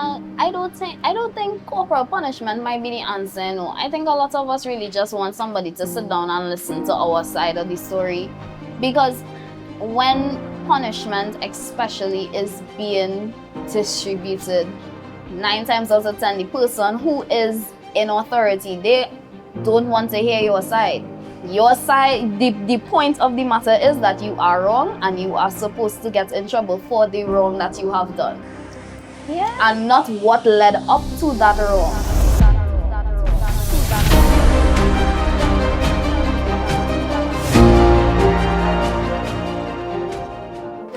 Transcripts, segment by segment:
I don't think corporal punishment might be the answer. No, I think a lot of us really just want somebody to sit down and listen to our side of the story, because when punishment, especially, is being distributed, 9 times out of 10, the person who is in authority, they don't want to hear your side. Your side, the point of the matter is that you are wrong and you are supposed to get in trouble for the wrong that you have done. Yeah. And not what led up to that wrong.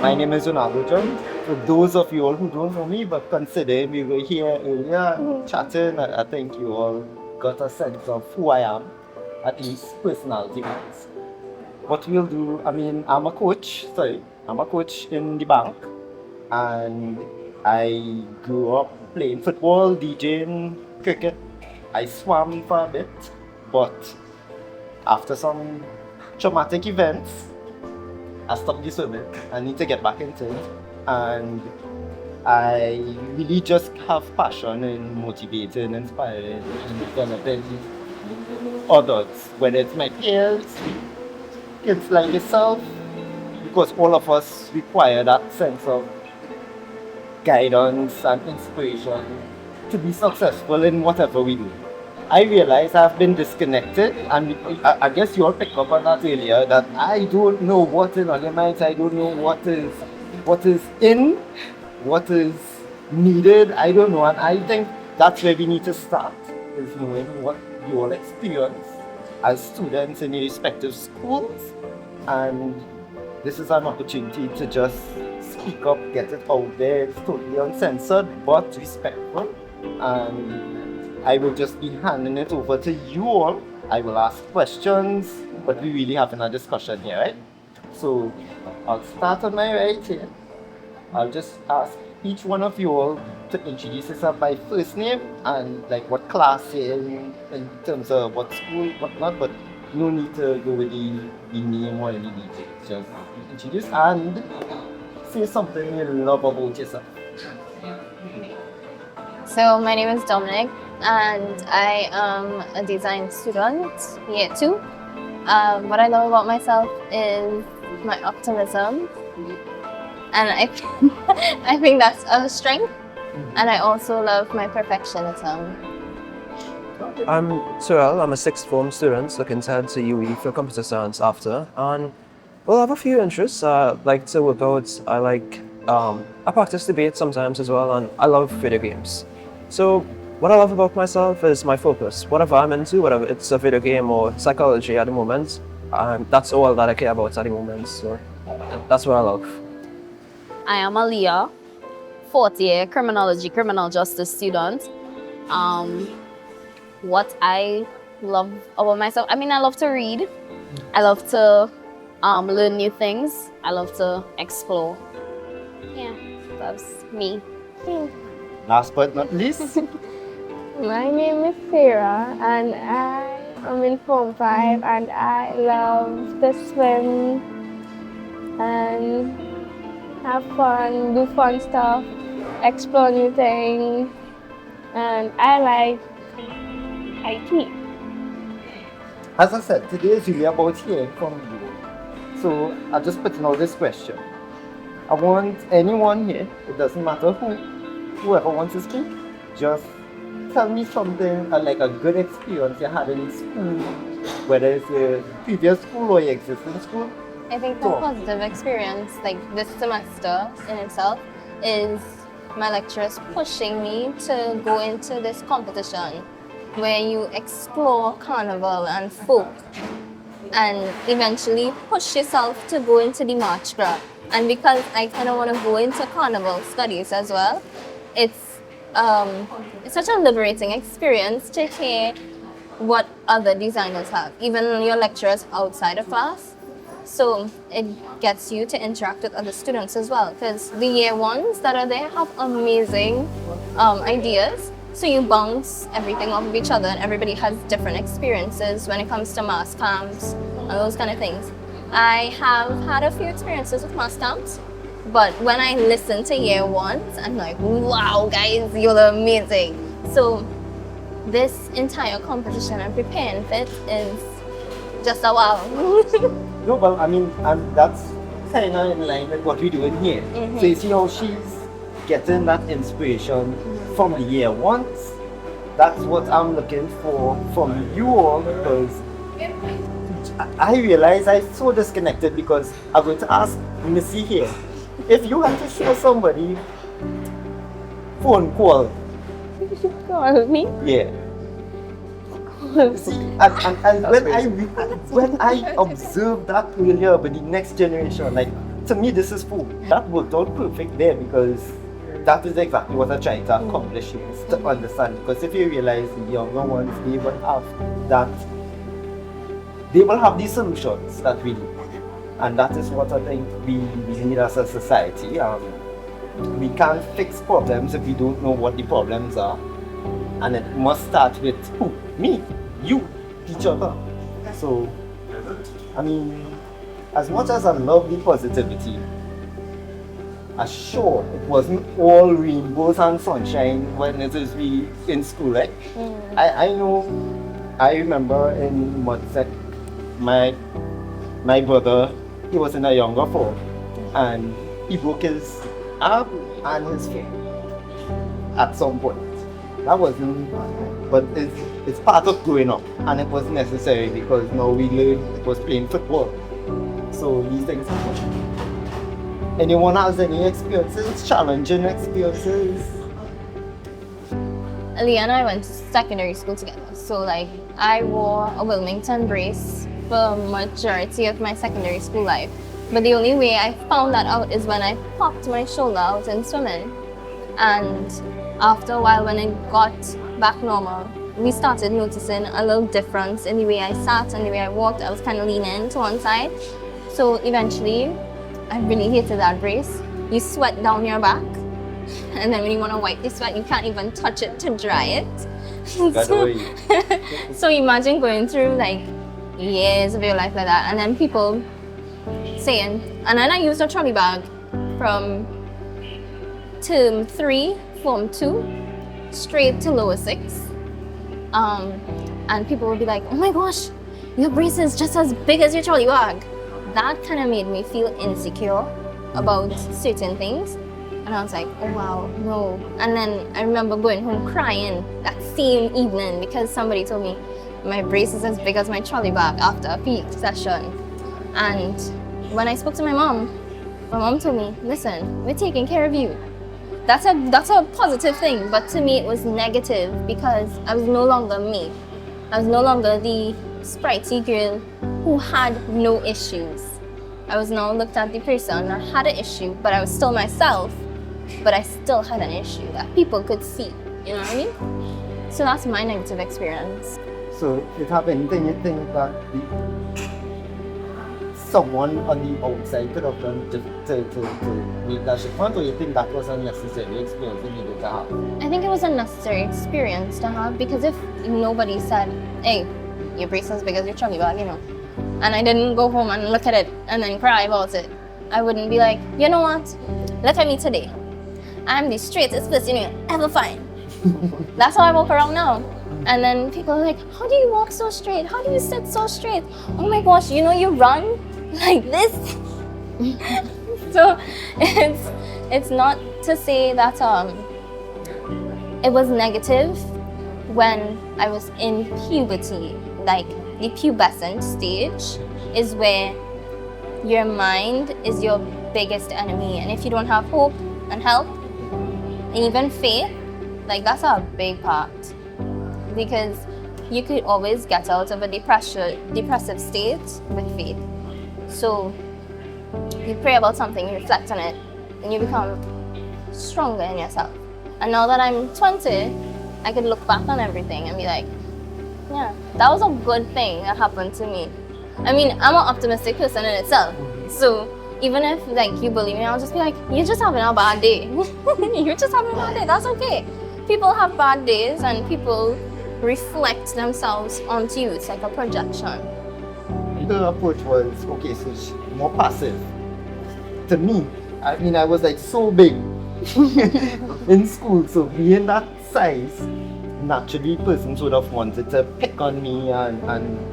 My name is Ronaldo John. For those of you all who don't know me, but consider we were here earlier chatting, I think you all got a sense of who I am, at least personality-wise. What we'll do, I'm a coach in the bank, and I grew up playing football, DJing, cricket. I swam for a bit, but after some traumatic events, I stopped the swimming. I need to get back into it, and I really just have passion in motivating, inspiring, and developing others, whether it's my peers, kids like yourself, because all of us require that sense of guidance and inspiration to be successful in whatever we do. I realize I've been disconnected, and I guess you all picked up on that earlier, that I don't know what is on your minds. I don't know what is in, what is needed. I don't know, and I think that's where we need to start, is knowing what you all experience as students in your respective schools, and this is an opportunity to just speak up, get it out there. It's totally uncensored but respectful, and I will just be handing it over to you all. I will ask questions, but we really having a discussion here, right? So I'll start on my right here. I'll just ask each one of you all to introduce yourself by first name and like what class you're in terms of what school, whatnot, but no need to go with the name or any details. Just introduce and say something you love about yourself. So my name is Dominic, and I am a design student, year 2. What I love about myself is my optimism, and I think that's a strength. And I also love my perfectionism. I'm Surel. I'm a sixth form student looking to head to UE for computer science after. And well, I have a few interests. I like to work out. I practice debate sometimes as well, and I love video games. So what I love about myself is my focus. Whatever I'm into, whether it's a video game or psychology at the moment, that's all that I care about at the moment. So that's what I love. I am Aliyah, 4th year criminal justice student. What I love about myself, I love to read. I love to learn new things. I love to explore. Yeah, that's me. Last but not least, My name is Sarah, and I am in Form 5, and I love to swim and have fun, do fun stuff, explore new things, and I like IT. as I said, today is really about hearing from you. So I'll just put in all this question. I want anyone here, it doesn't matter whoever wants to speak, just tell me something like a good experience you had in school, whether it's your previous school or your existing school. I think the positive experience, like this semester in itself, is my lecturers pushing me to go into this competition where you explore carnival and folk and eventually push yourself to go into the march club. And because I kind of want to go into carnival studies as well, it's such a liberating experience to hear what other designers have, even your lecturers outside of class. So it gets you to interact with other students as well, because the year ones that are there have amazing ideas. So you bounce everything off of each other, and everybody has different experiences when it comes to mass camps and those kind of things. I have had a few experiences with mass camps, But when I listen to year ones, I'm like, wow, guys, you're amazing. So this entire competition I'm preparing for it is just a wow. No, well, I mean, and that's kind of in line with what we're doing here. So you see how she's getting that inspiration from the year ones. That's what I'm looking for from you all, because I realize I'm so disconnected, because I'm going to ask Missy here, if you had to show somebody phone call, Call me. yeah. See, and when I observed that earlier with the next generation, like, to me this is food. That worked out perfect there, because that is exactly what I try to accomplish here, is to understand. Because if you realize the younger ones, they will have that, they will have these solutions that we need. And that is what I think we need as a society. We can't fix problems if we don't know what the problems are. And it must start with who? Me, you, each other. So, I mean, as much as I love the positivity, I'm sure it wasn't all rainbows and sunshine when it is we in school, right? I know, I remember in Modsec, my brother, he was in a younger form, and he broke his arm and his foot at some point. That wasn't, but it's part of growing up, and it was necessary, because now we learned it was playing football. So these things happen. Anyone has any experiences, challenging experiences? Leah and I went to secondary school together. So like I wore a Wilmington brace for majority of my secondary school life. But the only way I found that out is when I popped my shoulder out in swimming. And after a while, when it got back normal, we started noticing a little difference in the way I sat and the way I walked. I was kind of leaning to one side. So eventually, I really hated that brace. You sweat down your back, and then when you want to wipe the sweat, you can't even touch it to dry it. So imagine going through like years of your life like that, and then people saying, and then I used a trolley bag from term 3, form 2, straight to lower 6. And people would be like, oh my gosh, your brace is just as big as your trolley bag. That kind of made me feel insecure about certain things. And I was like, oh wow, no. And then I remember going home crying that same evening because somebody told me my brace is as big as my trolley bag after a PE session. And when I spoke to my mom told me, listen, we're taking care of you. That's a positive thing, but to me it was negative because I was no longer me. I was no longer the spritey girl who had no issues. I was now looked at the person that had an issue, but I was still myself, but I still had an issue that people could see, you know what I mean? So that's my negative experience. So if you have anything you think that someone on the outside could have done to make that shift, or you think that was a necessary experience you needed to have? I think it was a necessary experience to have because if nobody said, hey, your brace is as big as your trolley bag, you know, and I didn't go home and look at it and then cry about it, I wouldn't be like, you know what, look at me today. I'm the straightest person you'll ever find. That's how I walk around now. And then people are like, how do you walk so straight? How do you sit so straight? Oh my gosh, you know you run like this. So it's not to say that it was negative when I was in puberty. Like the pubescent stage is where your mind is your biggest enemy, and if you don't have hope and help and even faith, like that's a big part, because you could always get out of a depressive state with faith. So you pray about something, you reflect on it, and you become stronger in yourself. And now that I'm 20, I could look back on everything and be like, yeah, that was a good thing that happened to me. I mean, I'm an optimistic person in itself. So even if like you believe me, I'll just be like, you're just having a bad day. You're just having a bad day, that's okay. People have bad days and people reflect themselves onto you. It's like a projection. The approach was, okay, so it's more passive. To me, I mean, I was like so big in school, so being that size, naturally persons would have wanted to pick on me,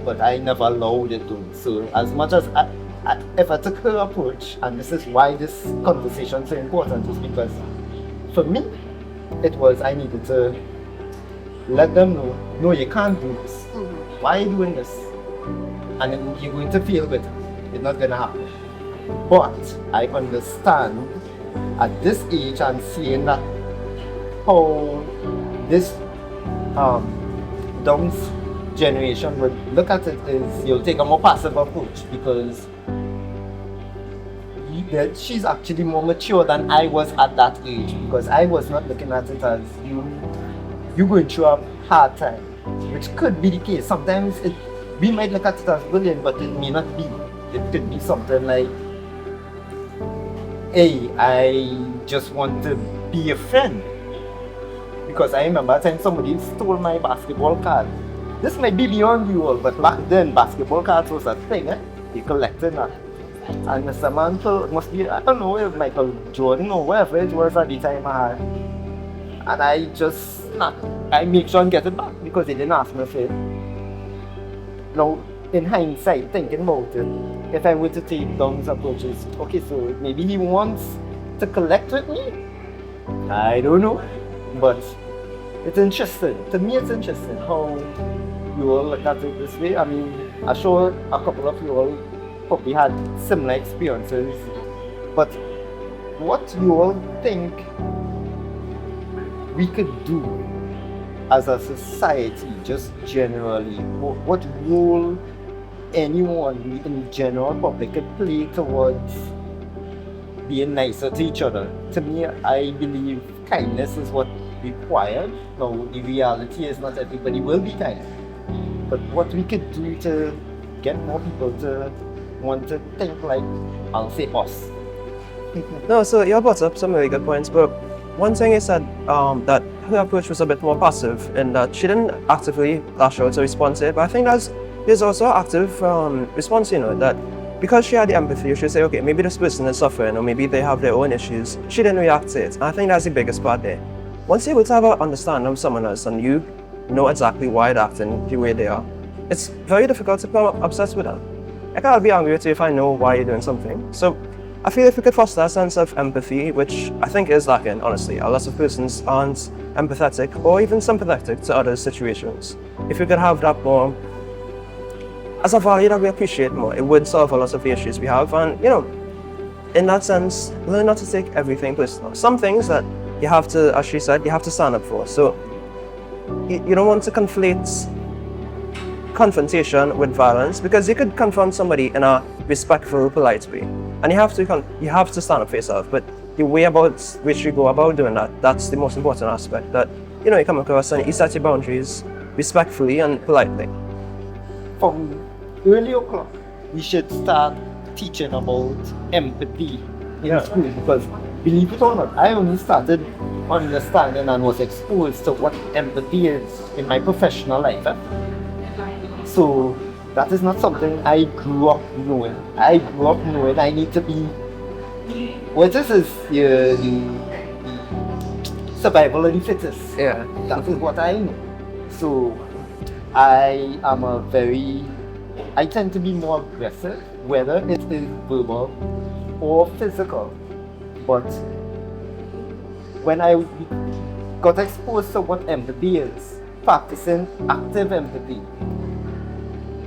but I never allowed it to. So as much as if I took her approach, and this is why this conversation is so important, is because for me, it was I needed to let them know, no, you can't do this. Why are you doing this? And then you're going to feel better. It's not going to happen. But I understand at this age and seeing that how this Downs generation would look at it is you'll take a more passive approach because she's actually more mature than I was at that age, because I was not looking at it as you going through a hard time, which could be the case. Sometimes we might look at it as bullying, but it may not be. It could be something like, hey, I just want to be a friend. Because I remember a time somebody stole my basketball card. This might be beyond you all, but back then basketball cards was a thing, eh? You collected that. And Mr. Mantle must be, I don't know, Michael Jordan or whatever it was at the time I had. And I make sure and get it back because they didn't ask me for it. Now, in hindsight, thinking about it, if I were to take Downs approaches, okay, so maybe he wants to collect with me? I don't know. But it's interesting. To me, it's interesting how you all look at it this way. I mean, I'm sure a couple of you all probably had similar experiences. But what you all think we could do as a society, just generally, what role anyone in the general public could play towards being nicer to each other? To me, I believe kindness is what required. Now, the reality is not everybody will be kind. But what we could do to get more people to want to think like, I'll say us. No, so you brought up some really good points, but one thing is that that her approach was a bit more passive in that she didn't actively lash out or respond to it, but I think there's also an active response, that because she had the empathy, she would say, okay, maybe this person is suffering or maybe they have their own issues. She didn't react to it. And I think that's the biggest part there. Once you're able to have an understanding of someone else and you know exactly why they're acting the way they are, it's very difficult to become obsessed with them. I can't be angry with you if I know why you're doing something. So I feel if we could foster a sense of empathy, which I think is lacking, honestly. A lot of persons aren't empathetic or even sympathetic to other situations. If we could have that more as a value that we appreciate more, it would solve a lot of the issues we have. And, in that sense, learn not to take everything personal. Some things that you have to, as she said, you have to stand up for. So you don't want to conflate confrontation with violence, because you could confront somebody in a respectful, polite way. And you have to stand up for yourself. But the way about which you go about doing that, that's the most important aspect. That, you come across and you set your boundaries respectfully and politely. From early o'clock, we should start teaching about empathy in school, because believe it or not, I only started understanding and was exposed to what empathy is in my professional life. So that is not something I grew up knowing. I grew up knowing I need to be, this is the survival of the fittest. Yeah. That is what I know. So I tend to be more aggressive, whether it is verbal or physical. But when I got exposed to what empathy is, practicing active empathy,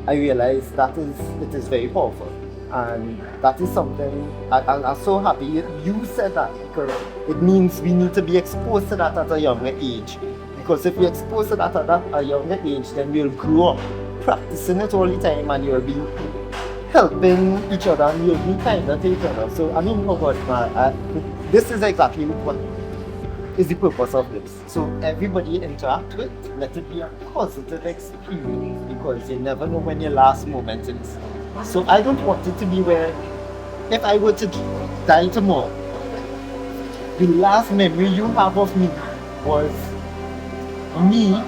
I realized it is very powerful. And that is something, I'm so happy you said that, because it means we need to be exposed to that at a younger age. Because if you're exposed to that at a younger age, then we'll grow up practicing it all the time, and you'll be helping each other and you'll be kinder to each other. So, oh God, man, this is exactly what is the purpose of this. So everybody you interact with, let it be a positive experience, because you never know when your last moment is. So I don't want it to be where, if I were to die tomorrow, the last memory you have of me was me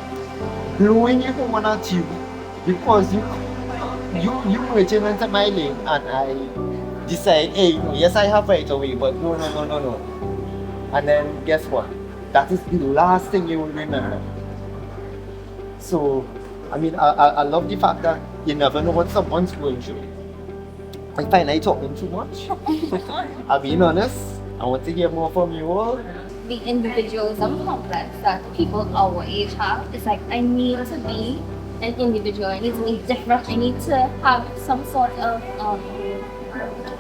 blowing you home at you because you merging into my lane and decide, hey, no, yes, I have right away, but no. And then guess what? That is the last thing you will remember. So, I mean, I love the fact that you never know what someone's going through. I find I talking too much. I'm being honest. I want to hear more from you all. The individualism complex that people our age have is like, I need to be an individual, I need to be different, I need to have some sort of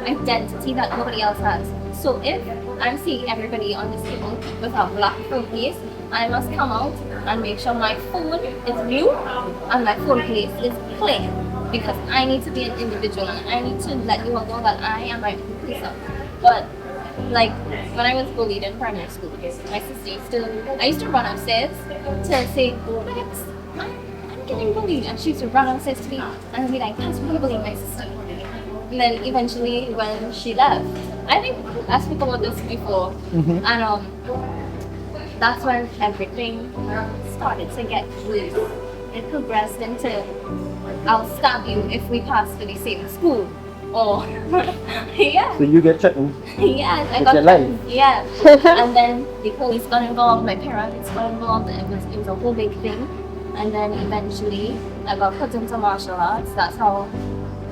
identity that nobody else has. So if I'm seeing everybody on this table with a black phone case, I must come out and make sure my phone is blue and my phone case is clear, because I need to be an individual and I need to let you all know that I am my own person. But like when I was bullied in primary school, my sister I used to run upstairs to say, I'm getting bullied, and she used to run upstairs to me and be like, that's why you're bullying my sister. And then eventually when she left, I think I spoke about this before, and that's when everything started to get loose. It progressed into, I'll stab you if we pass to the same school. Or yeah. So you get threatened. Yes, I with got your life. yeah. And then the police got involved, my parents got involved, it was a whole big thing. And then eventually I got put into martial arts. That's how,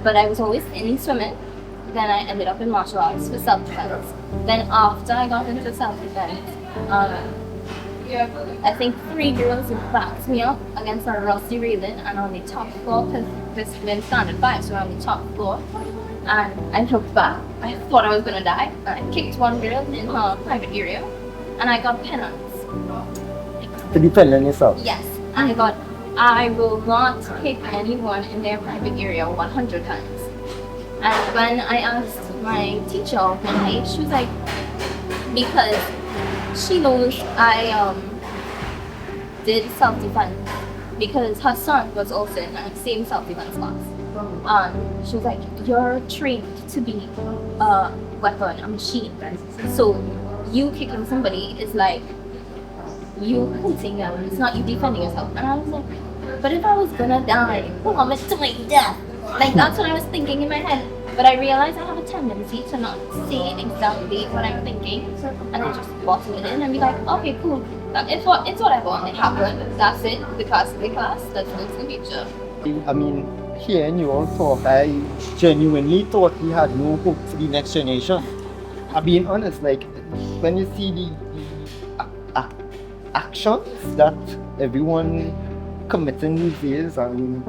but I was always in swimming. Then I ended up in martial arts for self-defense. Then after I got into self-defense, I think 3 girls backed me up against a rusty railing and on the top floor, because this been standard 5, so on the top floor. And I looked back, I thought I was gonna die, and I kicked one girl in her private area, and I got penance. To defend yourself. Yes, and I will not kick anyone in their private area 100 times. And when I asked my teacher one day, she was like, because she knows I did self-defense, because her son was also in the same self-defense class. She was like, you're trained to be a weapon, a machine. So you kicking somebody is like you hitting them, it's not you defending yourself. And I was like, but if I was gonna die, who am I to my death? Like that's what I was thinking in my head. But I realized I have a tendency to not say exactly what I'm thinking, and then just bottle it in and be like, okay, cool. It's whatever. It happened. That's it. The class is the class. Let's move to the future. I mean, hearing you all talk, I genuinely thought we had no hope for the next generation. I'm being honest, like, when you see the actions that everyone committing these days, I mean,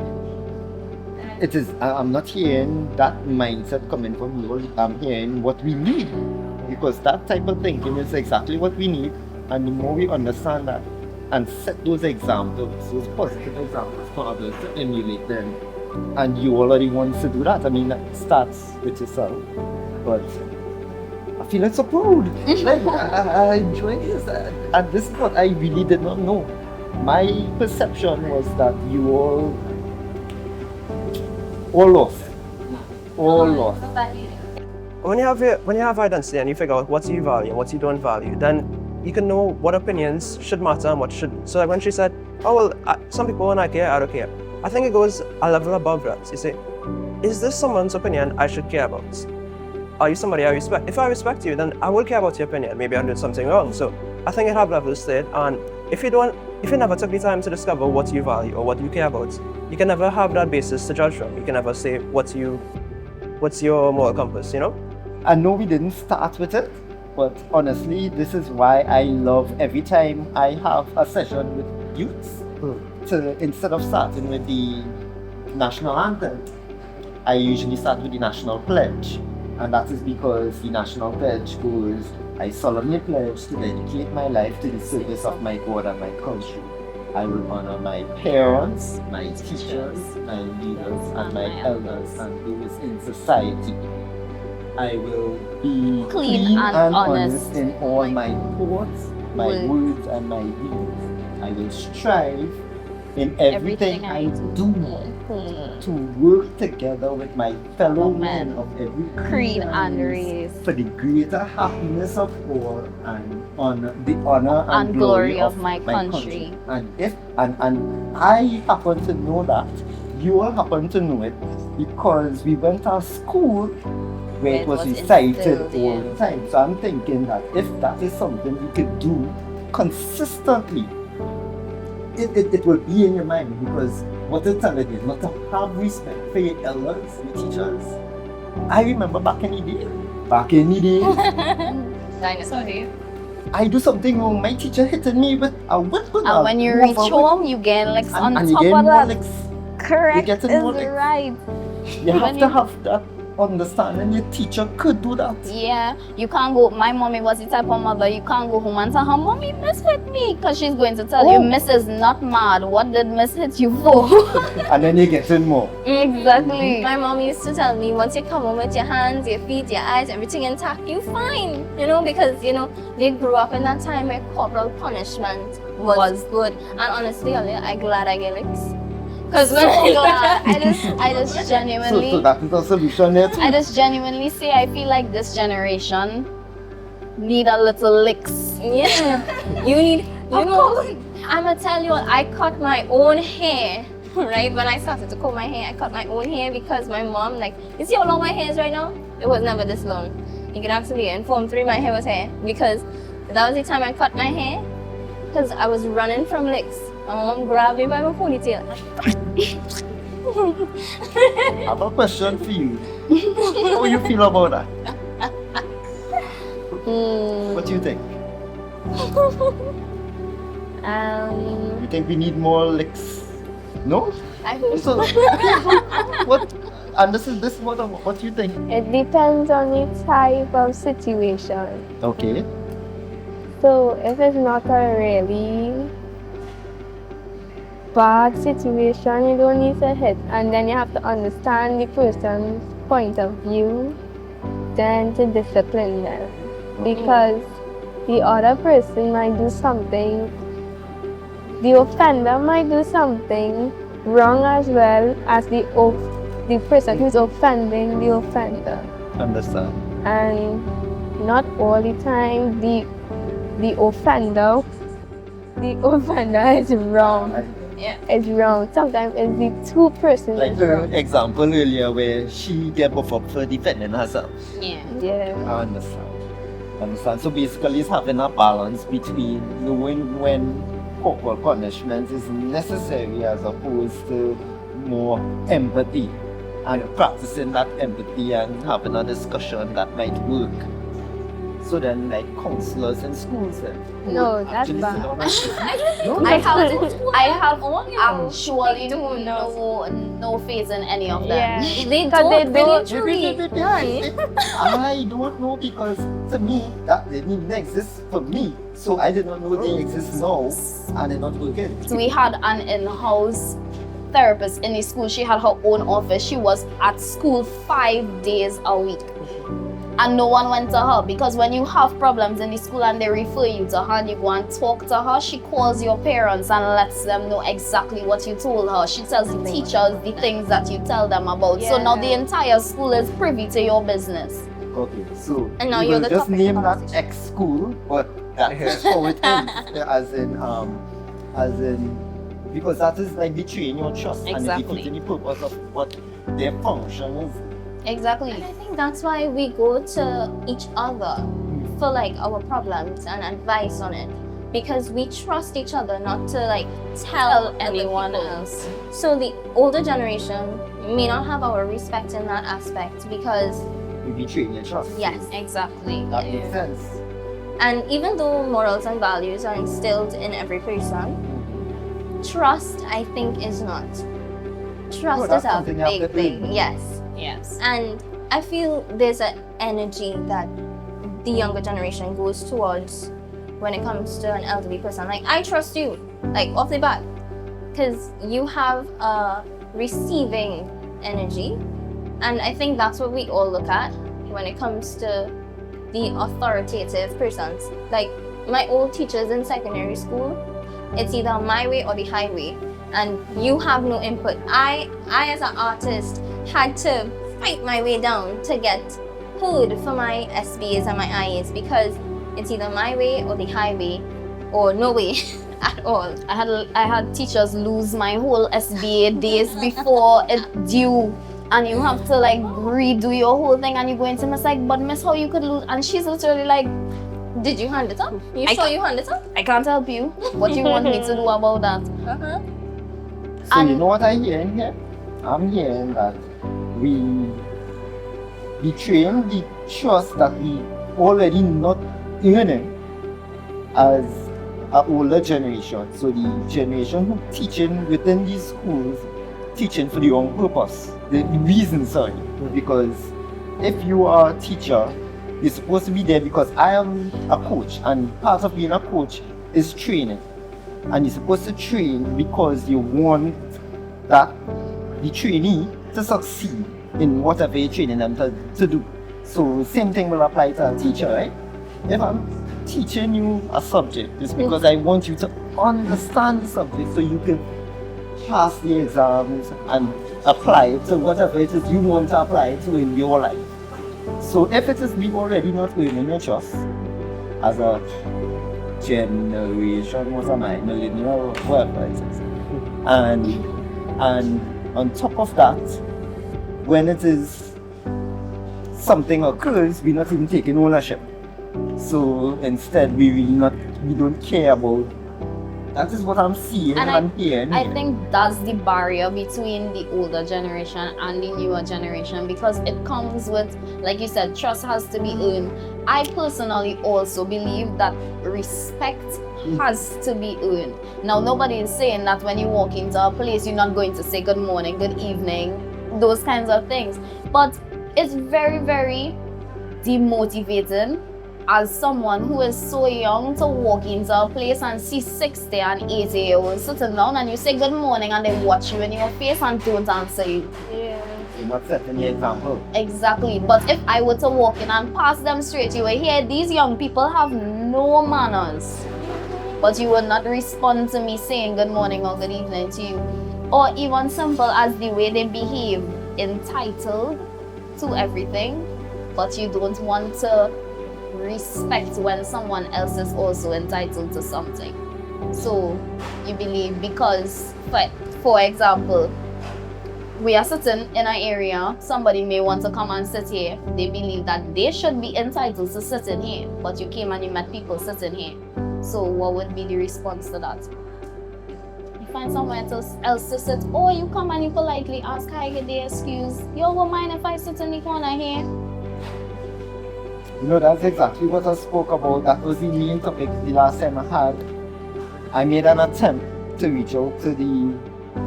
I'm not hearing that mindset coming from you. I'm hearing what we need, because that type of thinking is exactly what we need. And the more we understand that and set those examples, those positive examples for others to emulate them, and you already want to do that. I mean, that starts with yourself. But I feel like so proud. Like, I enjoy this. And this is what I really did not know. My perception was that you all lost. All lost. When you have identity and you figure out what you value and what you don't value, then you can know what opinions should matter and what shouldn't. So like when she said, oh well, some people when I care, I don't care. I think it goes a level above that. You say, is this someone's opinion I should care about? Are you somebody I respect? If I respect you, then I will care about your opinion. Maybe I'm doing something wrong. So I think it have levels to it. And if you never took the time to discover what you value or what you care about, you can never have that basis to judge from. You can never say what's your moral compass, you know? I know we didn't start with it, but honestly, this is why I love every time I have a session with youths, to instead of starting with the national anthem, I usually start with the national pledge. And that is because the national pledge goes, I solemnly pledge to dedicate my life to the service of my God and my country. I will honor my parents, my teachers, my leaders, and my elders, and those in society. I will be clean and honest in all my thoughts, my words, and my deeds. I will strive in everything I do to work together with my fellow men of every creed and race for the greater happiness of all and the honor and glory of my country. And I happen to know that, you all happen to know it, because we went to school where it was recited all the time. So I'm thinking that if that is something you could do consistently, it will be in your mind, because what it's telling you is not to have respect for your elders, your teachers. I remember back in the day, Dinosaur day. I do something wrong, my teacher hitting me with a whip. And when you reach home, you get licks on and you top get of more that. licks. Correct getting is more licks. right. You have to have that understanding. Your teacher could do that. Yeah, you can't go. My mommy was the type of mother, you can't go home and tell her, Mommy, Miss hit me. Because she's going to tell you, Miss is not mad. What did Miss hit you for? And then you get in more. Exactly. My mom used to tell me, once you come home with your hands, your feet, your eyes, everything intact, you fine. You know, because, you know, they grew up in that time where corporal punishment was good. And honestly, I'm glad I get licks. Because when I just genuinely, So that is a solution there too. I just genuinely say I feel like this generation need a little licks. yeah, you need, you know, I'm gonna tell you, I cut my own hair, right? When I started to comb my hair, I cut my own hair because my mom, like, you see how long my hair is right now? It was never this long. You can actually inform 3 my hair was hair, because that was the time I cut my hair, because I was running from licks. My mom grabbed me by my ponytail. I have a question for you. How you feel about that? What do you think? You think we need more licks? No? I hope So, what? And this what do you think? It depends on the type of situation. Okay. So if it's not a really bad situation, you don't need to hit, and then you have to understand the person's point of view, then to discipline them, because the other person might do something, the offender might do something wrong as well as the person who's offending the offender. Understand. And not all the time the offender is wrong. Yeah. It's wrong. Sometimes it's the two persons. Like is the wrong. example earlier where she get buff up for defending herself. Yeah. Yeah. I understand. So basically it's having a balance between knowing when corporal punishment is necessary as opposed to more empathy, and practicing that empathy and having a discussion that might work. So then, like counselors in schools then No, would that's actually bad. sit down and no, I have They actually no faith in any of them. Yeah. They Because don't they really don't- truly. I don't know, because to me that they didn't exist for me. So I did not know they exist now and they're not working. So we had an in-house therapist in the school. She had her own office. She was at school 5 days a week. And no one went to her, because when you have problems in the school and they refer you to her and you go and talk to her, she calls your parents and lets them know exactly what you told her. She tells the teachers the things that you tell them about. So now the entire school is privy to your business. Okay, so And now you you're will the just topic name of that conversation. ex-school, but that's how it is. As in, because that is like betraying your trust Exactly. and defeating the purpose of what their function is. Exactly. And I think that's why we go to each other for like our problems and advice on it, because we trust each other not to like tell anyone other people. else. So the older generation may not have our respect in that aspect, because You betray your trust. yes, Exactly. That makes sense. and even though morals and values are instilled in every person, trust I think is not. Trust that's is a something you have big to earn. thing. Yes. Yes. And I feel there's an energy that the younger generation goes towards when it comes to an elderly person. Like, I trust you, like off the bat, because you have a receiving energy. And I think that's what we all look at when it comes to the authoritative persons. Like, my old teachers in secondary school, it's either my way or the highway, and you have no input. I as an artist had to fight my way down to get heard for my SBAs and my IAs, because it's either my way or the highway, or no way at all. I had teachers lose my whole SBA days before it due. and you have to like redo your whole thing, and you go into miss like, but miss, how you could lose? And she's literally like, Did you hand it up? You I sure can't- you hand it up? I can't help you. What do you want me to do about that? Uh-huh. So you And- know what I'm hearing here? I'm hearing that we train the trust that we already not earning as an older generation. So the generation who teaching within these schools, teaching for the wrong purpose. The reason, sorry. Because if you are a teacher, you're supposed to be there because I am a coach, and part of being a coach is training. And you're supposed to train because you want that the trainee to succeed in whatever you're training them to do. So same thing will apply to a teacher, right? If I'm teaching you a subject, it's because I want you to understand the subject so you can pass the exams and apply it to whatever it is you want to apply it to in your life. So if it is we already not earning your trust as a generation, what am I, millennial, whatever it is, and on top of that, when it is something occurs, we're not even taking ownership. So instead, we don't care about. That is what I'm seeing And and hearing. I think that's the barrier between the older generation and the newer generation, because it comes with, like you said, trust has to be earned. I personally also believe that respect has to be earned. Now, nobody is saying that when you walk into a place, you're not going to say good morning, good evening, those kinds of things. But it's very, very demotivating as someone who is so young to walk into a place and see 60 and 80-year-olds sitting down and you say good morning and they watch you in your face and don't answer you. Yeah. You're not setting the example. Exactly. But if I were to walk in and pass them straight, you will hear these young people have no manners. But you will not respond to me saying good morning or good evening to you. Or even simple as the way they behave, entitled to everything, but you don't want to respect when someone else is also entitled to something. So you believe because, for example, we are sitting in an area, somebody may want to come and sit here. They believe that they should be entitled to sit in here, but you came and you met people sitting here. So what would be the response to that? You find somewhere else to sit, or you come and you politely ask, hi, good day, excuse. You won't mind if I sit in the corner here? You know, that's exactly what I spoke about. That was the main topic the last time I had. I made an attempt to reach out to the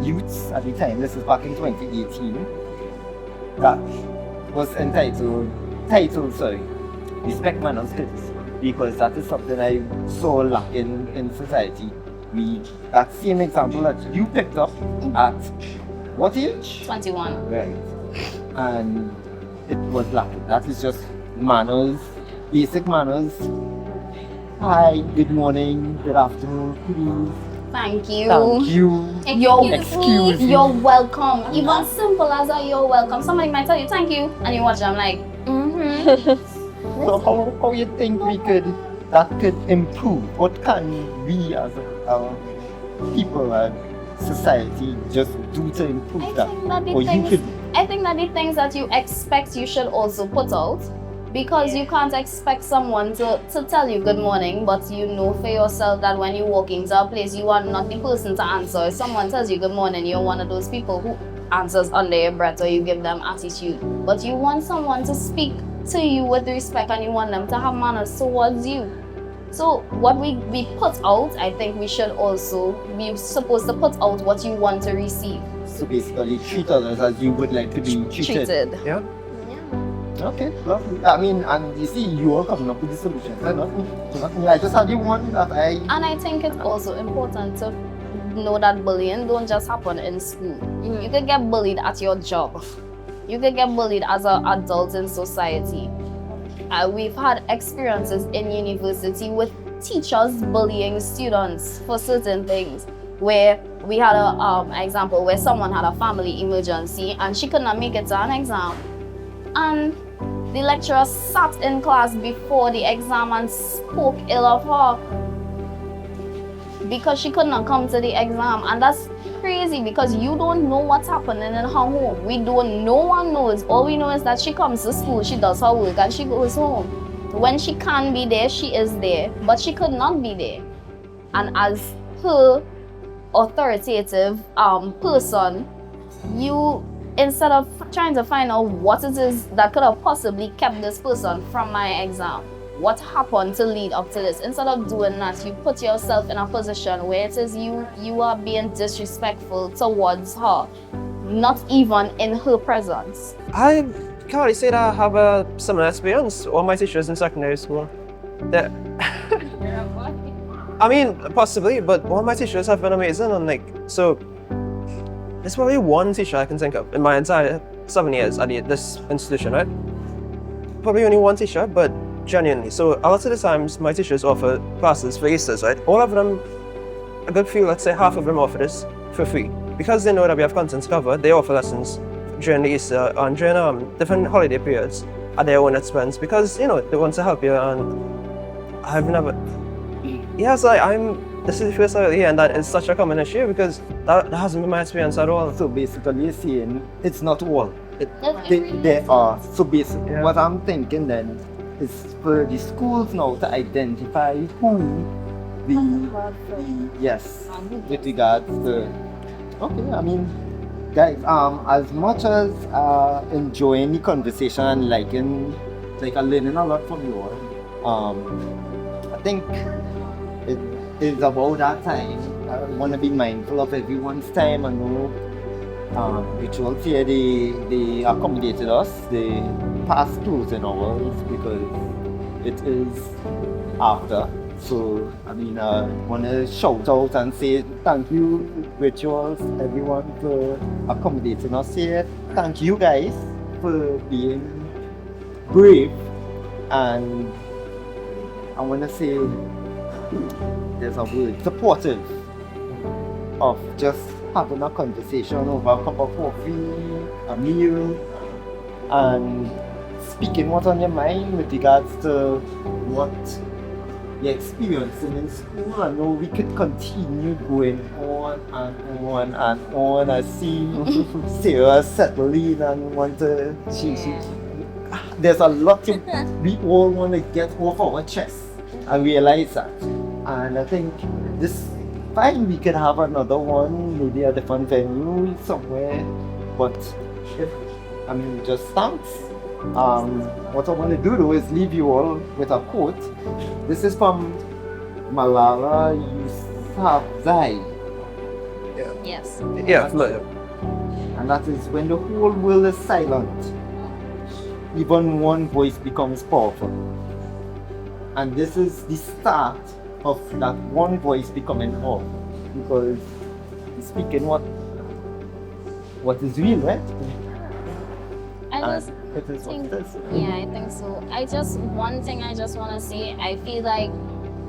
youths at the time. This is back in 2018. That was entitled, Respect Manners Courtesy. Because that is something I saw lacking in society. That same example that you picked up at what age? 21. Right. And it was lacking. That is just manners, basic manners. Hi, good morning, good afternoon, please. Thank you. Thank you. Excuse me. You're welcome. Even simple as a you're welcome. Somebody might tell you thank you, and you watch them like, So how you think that could improve? What can we as people and society just do to improve that? I think that the things that you expect you should also put out, because you can't expect someone to tell you good morning, but you know for yourself that when you walk into a place, you are not the person to answer. If someone tells you good morning, you're one of those people who answers under your breath or you give them attitude. But you want someone to speak to you with respect and you want them to have manners towards you. So what we put out, I think we should also be supposed to put out what you want to receive. So basically treat others as you would like to be treated. Yeah. Okay, lovely. I mean, and you see, you all coming up with the solutions. Not me. I just had the one that And I think it's also important to know that bullying don't just happen in school. You could get bullied at your job. You could get bullied as an adult in society. We've had experiences in university with teachers bullying students for certain things. Where we had a example where someone had a family emergency and she could not make it to an exam. And the lecturer sat in class before the exam and spoke ill of her. because she could not come to the exam. And that's crazy because you don't know what's happening in her home. We don't, no one knows. All we know is that she comes to school, she does her work, and she goes home. When she can be there, she is there, but she could not be there. And as her authoritative person, you, instead of trying to find out what it is that could have possibly kept this person from my exam, what happened to lead up to this, instead of doing that, you put yourself in a position where it is you are being disrespectful towards her, not even in her presence. I can't really say that I have a similar experience. All my teachers in secondary school, that I mean, possibly, but all my teachers have been amazing. And like, so there's probably one teacher I can think of in my entire 7 years at this institution, right? Probably only one teacher, but genuinely. So a lot of the times my teachers offer classes for Easters, right? All of them, a good few, let's say half of them offer this for free. Because they know that we have content to cover, they offer lessons during the Easter and during different holiday periods at their own expense because, you know, they want to help you. And I've never, yes, this is the first time here, and that is such a common issue because that hasn't been my experience at all. So basically you're saying it's not all. There are. So basically what I'm thinking then is for the schools now to identify who yes, with regards to, okay, I mean, guys, as much as enjoying the conversation and liking, like I'm learning a lot from you all, I think it is about that time. I want to be mindful of everyone's time. I know rituals here, they accommodated us, they passed closing hours because it is after. So, I mean, I want to shout out and say thank you, rituals, everyone, for accommodating us here. Thank you guys for being brave, and I want to say there's a word, supportive of just having a conversation over a cup of coffee, a meal, and speaking what's on your mind with regards to what you're experiencing in school. I know we could continue going on and on and on. I see Sarah settling and want to, there's a lot we all want to get off our chest and realize that. And I think this fine, we can have another one, maybe a different venue somewhere. But I mean, just thanks. What I want to do though is leave you all with a quote. This is from Malala Yousafzai. Yes. Yeah, familiar. And that is, when the whole world is silent, even one voice becomes powerful. And this is the start of that one voice becoming powerful, because it's speaking what is real, right? I just it is think, what it is. yeah, I think so. One thing I just want to say, I feel like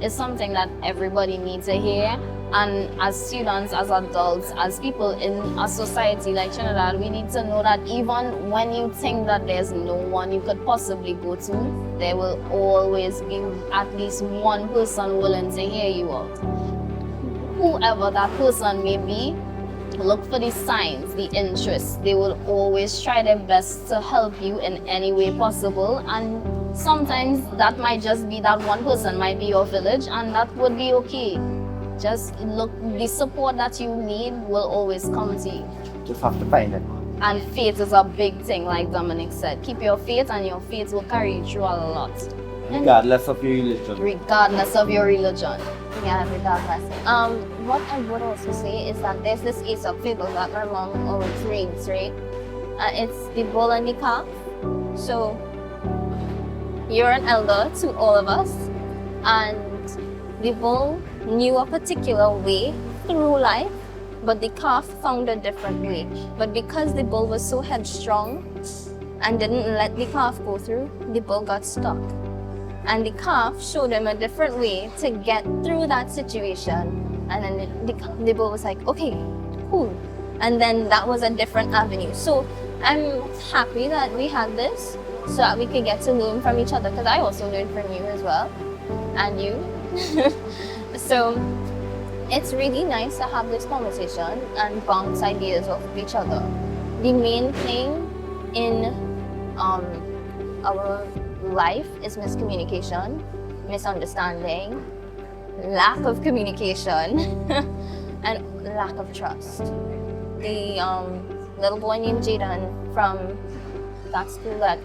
it's something that everybody needs to hear. And as students, as adults, as people in a society like Trinidad, we need to know that even when you think that there's no one you could possibly go to, there will always be at least one person willing to hear you out. Whoever that person may be, look for the signs, the interests. They will always try their best to help you in any way possible. And sometimes that might just be that one person might be your village, and that would be okay. Just look, the support that you need will always come to you. Just have to find it. And faith is a big thing, like Dominic said. Keep your faith, and your faith will carry you through a lot. Regardless of your religion. Regardless of your religion. Yeah, regardless. What I would also say is that there's this Aesop fable that my mom always reads, right? It's the bull and the calf. So you're an elder to all of us, and the bull knew a particular way through life, but the calf found a different way. But because the bull was so headstrong and didn't let the calf go through, the bull got stuck. And the calf showed him a different way to get through that situation. And then the bull was like, okay, cool. And then that was a different avenue. So I'm happy that we had this so that we could get to learn from each other, because I also learned from you as well, and you. So it's really nice to have this conversation and bounce ideas off of each other. The main thing in our life is miscommunication, misunderstanding, lack of communication, and lack of trust. The little boy named Jaden from that school that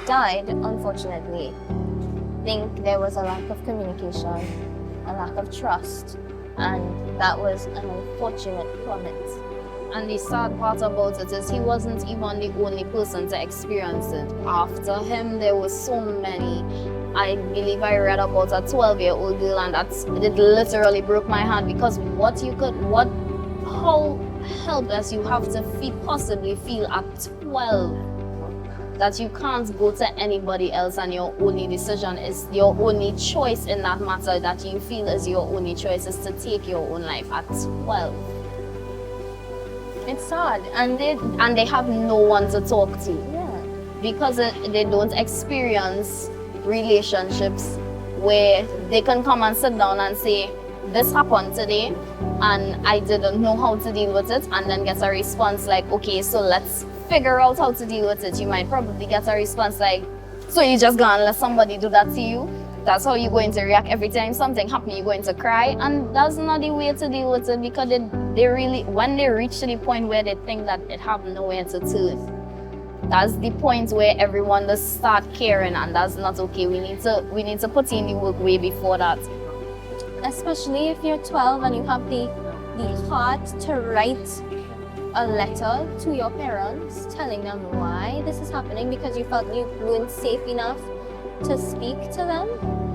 died, unfortunately, think there was a lack of communication, a lack of trust, and that was an unfortunate plummet. And the sad part about it is he wasn't even the only person to experience it. After him, there were so many. I believe I read about a 12-year-old girl, and it literally broke my heart, because how helpless you have to possibly feel at 12, that you can't go to anybody else and your only decision is your only choice in that matter, that you feel is your only choice is to take your own life at 12. It's sad, and they have no one to talk to, yeah, because they don't experience relationships where they can come and sit down and say, this happened today and I didn't know how to deal with it, and then get a response like, okay, so let's figure out how to deal with it. You might probably get a response like, so you just gonna let somebody do that to you? That's how you're going to react every time something happens? You're going to cry? And that's not the way to deal with it, because they really, when they reach to the point where they think that it have nowhere to turn, that's the point where everyone just start caring, and that's not okay. We need to put in the work way before that. especially if you're 12 and you have the heart to write a letter to your parents telling them why this is happening, because you felt you weren't safe enough to speak to them.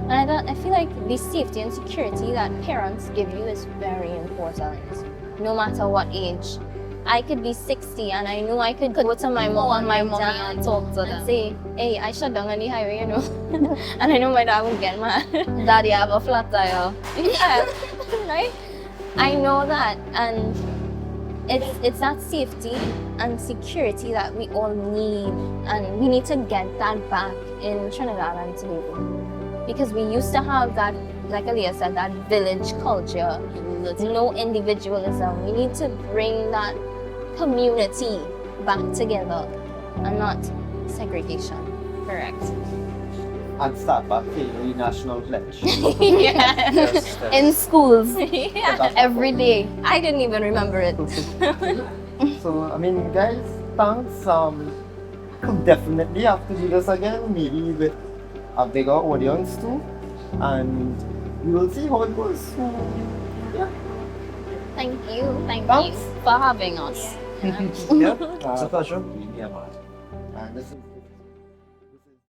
And I feel like the safety and security that parents give you is very important, no matter what age. I could be 60 and I know I could go to my mom and my dad and talk to them and say, hey, I shut down on the highway, you know. And I know my dad would get mad. Daddy, I have a flat tire. Yeah, right? I know that, and it's that safety and security that we all need, and we need to get that back in Trinidad and Tobago, because we used to have that, like Aliyah said, that village culture, no individualism. We need to bring that community back together and not segregation. Correct. And start back playing the national pledge. Yeah. In schools, Yeah. every day. I didn't even remember it. So, I mean, guys, thanks. We'll definitely have to do this again, maybe with a bigger audience too. And we will see how it goes. So, yeah. Thank you. Thank Thanks. you for having us. Yeah, it's a pleasure. And this is